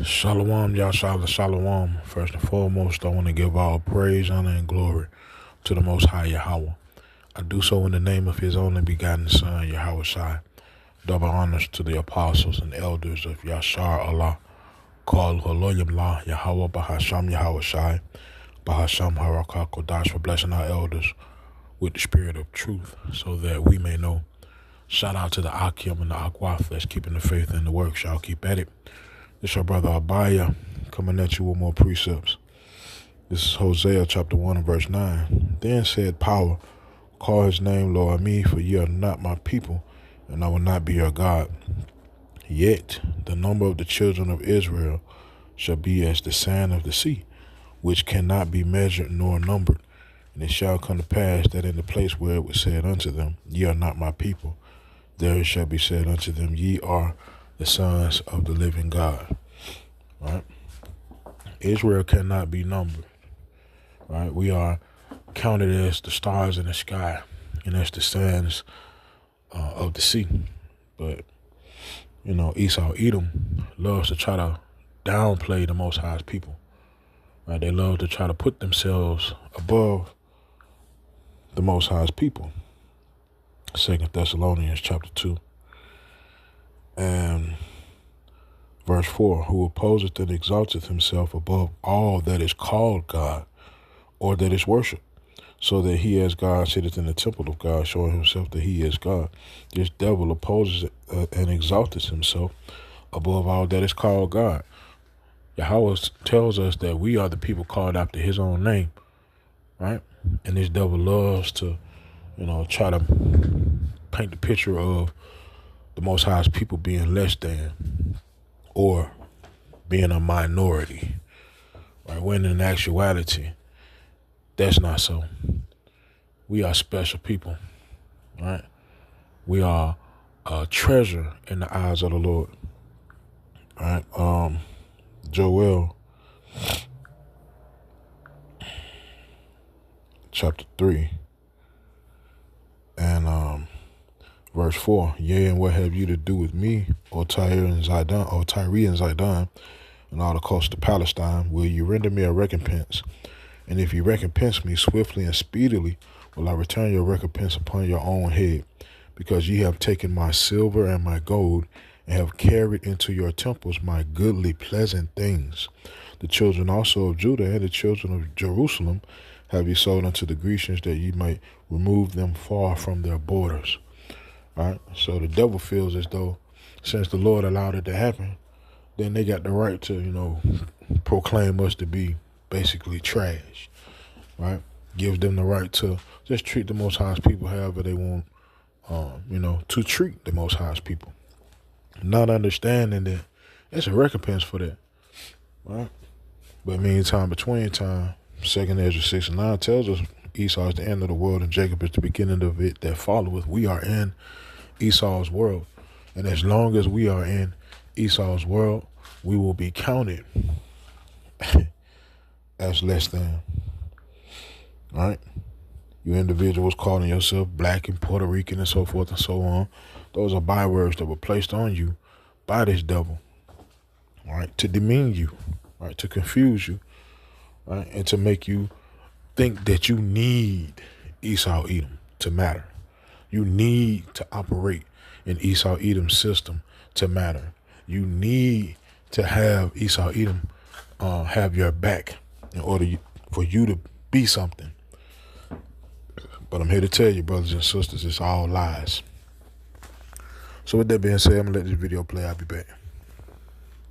Shalom, Yahshua, Shalom. First and foremost, I want to give all praise, honor, and glory to the Most High Yahweh. I do so in the name of His only begotten Son, Yahweh Shai. Double honors to the apostles and elders of Yashar Allah, called Haloyim La, Yahweh Bahasham Yahweh Shai, Bahasham Harakah Kodash, for blessing our elders with the spirit of truth so that we may know. Shout out to the Akim and the Akwaf that's keeping the faith in the work. Shall keep at it. This your brother Abaya coming at you with more precepts. This is Hosea chapter 1 and verse 9. Then said Power, call his name Lo Ami, for ye are not my people, and I will not be your God. Yet the number of the children of Israel shall be as the sand of the sea, which cannot be measured nor numbered. And it shall come to pass that in the place where it was said unto them, Ye are not my people, there it shall be said unto them, Ye are the sons of the living God. Right? Israel cannot be numbered. Right? We are counted as the stars in the sky and as the sands of the sea. But, Esau, Edom loves to try to downplay the Most High's people. Right? They love to try to put themselves above the Most High's people. 2 Thessalonians chapter 2. And verse 4, who opposeth and exalteth himself above all that is called God, or that is worshipped, so that he as God sitteth in the temple of God, showing himself that he is God. This devil opposes and exalteth himself above all that is called God. Yahweh tells us that we are the people called after his own name, right? And this devil loves to, try to paint the picture of the Most High's people being less than or being a minority, right? When in actuality, that's not so. We are special people, right? We are a treasure in the eyes of the Lord, right? Joel chapter 3 and verse 4, yea, and what have you to do with me, O Tyre and Zidon, and all the coast of Palestine? Will you render me a recompense? And if you recompense me swiftly and speedily, will I return your recompense upon your own head? Because ye have taken my silver and my gold, and have carried into your temples my goodly pleasant things. The children also of Judah and the children of Jerusalem have ye sold unto the Grecians, that ye might remove them far from their borders. Right? So the devil feels as though since the Lord allowed it to happen, then they got the right to, proclaim us to be basically trash. Right? Gives them the right to just treat the Most High's people however they want, to treat the Most High's people. Not understanding that it's a recompense for that. Right? But meantime, between time, 2nd Ezra 6 and 9 tells us Esau is the end of the world and Jacob is the beginning of it that followeth. We are in Esau's world. And as long as we are in Esau's world, we will be counted as less than. All right? You individuals calling yourself black and Puerto Rican and so forth and so on, those are bywords that were placed on you by this devil, all right, to demean you, right, to confuse you, right, and to make you think that you need Esau Edom to matter. You need to operate in Esau Edom's system to matter. You need to have Esau Edom have your back in order for you to be something. But I'm here to tell you, brothers and sisters, it's all lies. So with that being said, I'm going to let this video play. I'll be back.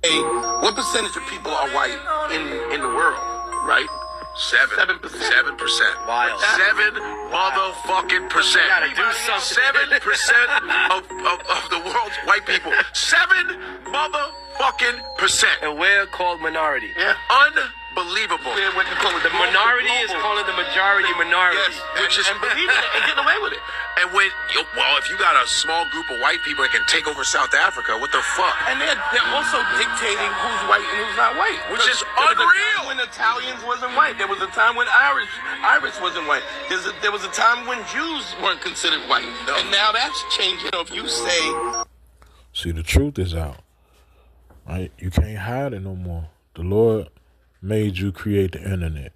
Hey, what percentage of people are white in the world, right? 7%. Wild. 7 motherfucking percent. Gotta do something. 7% of the world's white people. 7 motherfucking percent. And we're called minority. Yeah. Unbelievable. Yeah, what you call it, the minority is calling the majority minority. Yes, which is and believing it and getting away with it. And when if you got a small group of white people that can take over South Africa, what the fuck? And they're also dictating who's white and who's not white, which is unreal. When Italians wasn't white, there was a time when Irish wasn't white. There was a time when Jews weren't considered white, and now that's changing. If you say, see, the truth is out. Right? You can't hide it no more. The Lord made you create the internet.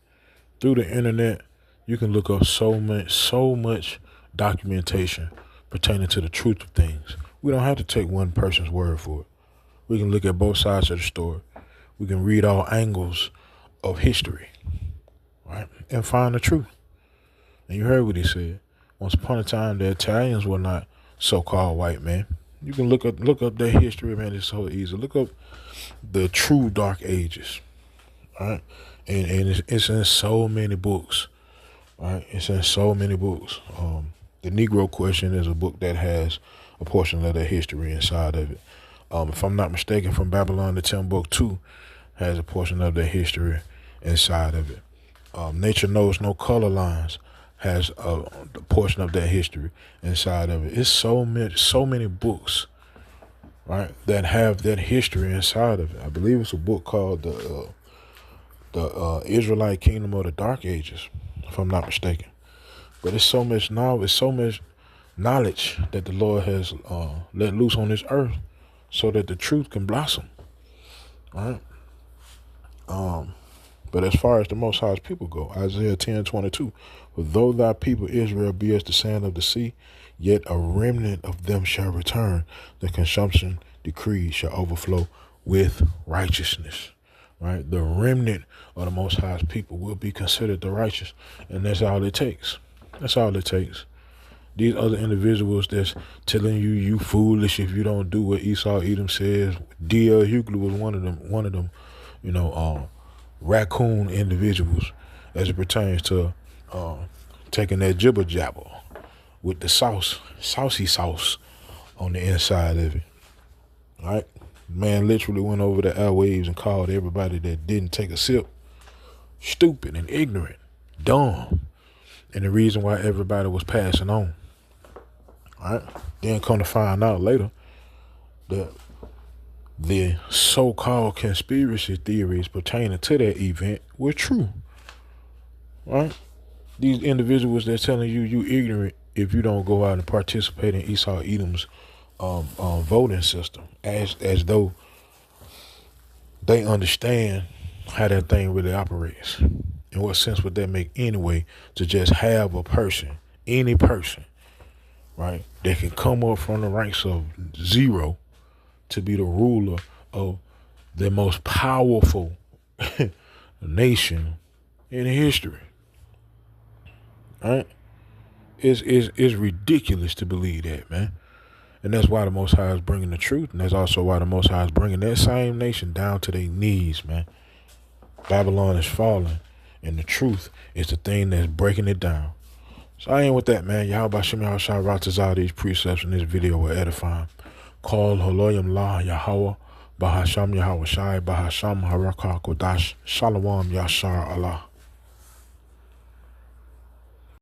Through the internet, you can look up so much documentation pertaining to the truth of things. We don't have to take one person's word for it. We can look at both sides of the story. We can read all angles of history, right, and find the truth. And you heard what he said. Once upon a time, the Italians were not so-called white men. You can look up their history, man. It's so easy. Look up the true Dark Ages, right? And it's in so many books, right? It's in so many books. The Negro Question is a book that has a portion of their history inside of it. If I'm not mistaken, From Babylon to Timbuktu has a portion of their history inside of it. Nature Knows No Color Lines has a portion of that history inside of it. It's so many books, right, that have that history inside of it. I believe it's a book called the Israelite Kingdom of the Dark Ages, if I'm not mistaken. But it's so much knowledge, that the Lord has let loose on this earth, so that the truth can blossom, right? But as far as the Most High's people go, Isaiah 10:22, for though thy people Israel be as the sand of the sea, yet a remnant of them shall return. The consumption decree shall overflow with righteousness. Right? The remnant of the Most High's people will be considered the righteous. And that's all it takes. That's all it takes. These other individuals that's telling you foolish if you don't do what Esau Edom says. D.L. Hughley was one of them, raccoon individuals as it pertains to taking that jibber jabber with the saucy sauce on the inside of it. All right? Man literally went over the airwaves and called everybody that didn't take a sip stupid and ignorant, dumb. And the reason why everybody was passing on. All right? Then come to find out later that the so-called conspiracy theories pertaining to that event were true. Right? These individuals that's telling you ignorant if you don't go out and participate in Esau Edom's voting system, as though they understand how that thing really operates. In what sense would that make anyway, to just have a person, any person, right, that can come up from the ranks of zero to be the ruler of the most powerful nation in history? Right? It's ridiculous to believe that, man. And that's why the Most High is bringing the truth. And that's also why the Most High is bringing that same nation down to their knees, man. Babylon is falling, and the truth is the thing that's breaking it down. So I ain't with that, man. Yahweh Shem Yahshua Ratazah, these precepts in this video were edifying. Call Holoyam La Yahweh, Bahasham Yahweh Shai, Bahasham Harakah Kodash, Shalom Yashar Allah.